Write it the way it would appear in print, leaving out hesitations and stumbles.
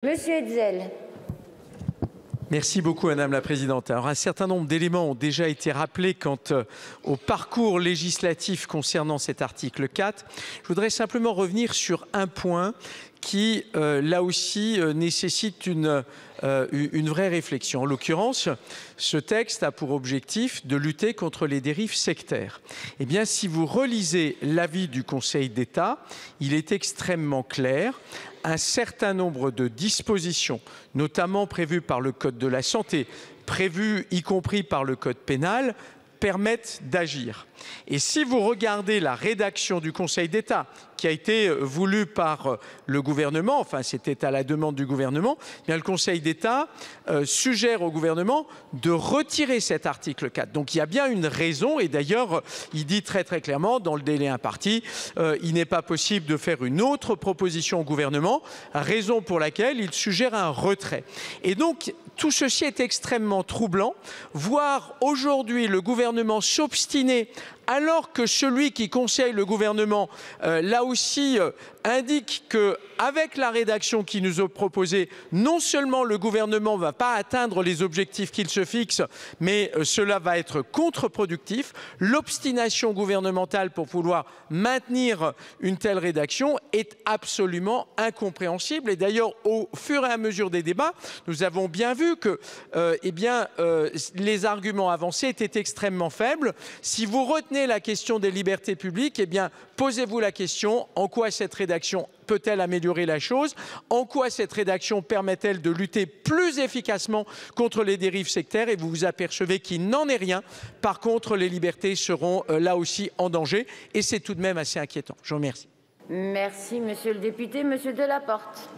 Monsieur Hetzel. Merci beaucoup, Madame la Présidente. Alors, un certain nombre d'éléments ont déjà été rappelés quant au parcours législatif concernant cet article 4. Je voudrais simplement revenir sur un point qui, là aussi, nécessite une vraie réflexion. En l'occurrence, ce texte a pour objectif de lutter contre les dérives sectaires. Eh bien, si vous relisez l'avis du Conseil d'État, il est extrêmement clair. Un certain nombre de dispositions, notamment prévues par le Code de la santé, prévues y compris par le Code pénal, permettent d'agir. Et si vous regardez la rédaction du Conseil d'État, qui a été voulue par le gouvernement, enfin c'était à la demande du gouvernement, eh bien, le Conseil d'État suggère au gouvernement de retirer cet article 4. Donc il y a bien une raison, et d'ailleurs il dit très clairement, dans le délai imparti, il n'est pas possible de faire une autre proposition au gouvernement, raison pour laquelle il suggère un retrait. Et donc tout ceci est extrêmement troublant, voir aujourd'hui le gouvernement s'obstiner alors que celui qui conseille le gouvernement, là aussi, indique qu'avec la rédaction qui nous est proposée, non seulement le gouvernement ne va pas atteindre les objectifs qu'il se fixe, mais cela va être contre-productif. L'obstination gouvernementale pour vouloir maintenir une telle rédaction est absolument incompréhensible. Et d'ailleurs, au fur et à mesure des débats, nous avons bien vu que les arguments avancés étaient extrêmement faibles. Si vous retenez la question des libertés publiques, eh bien, posez-vous la question, en quoi cette rédaction peut-elle améliorer la chose? En quoi cette rédaction permet-elle de lutter plus efficacement contre les dérives sectaires? Et vous vous apercevez qu'il n'en est rien. Par contre, les libertés seront là aussi en danger. Et c'est tout de même assez inquiétant. Je vous remercie. Merci, monsieur le député. Monsieur Delaporte.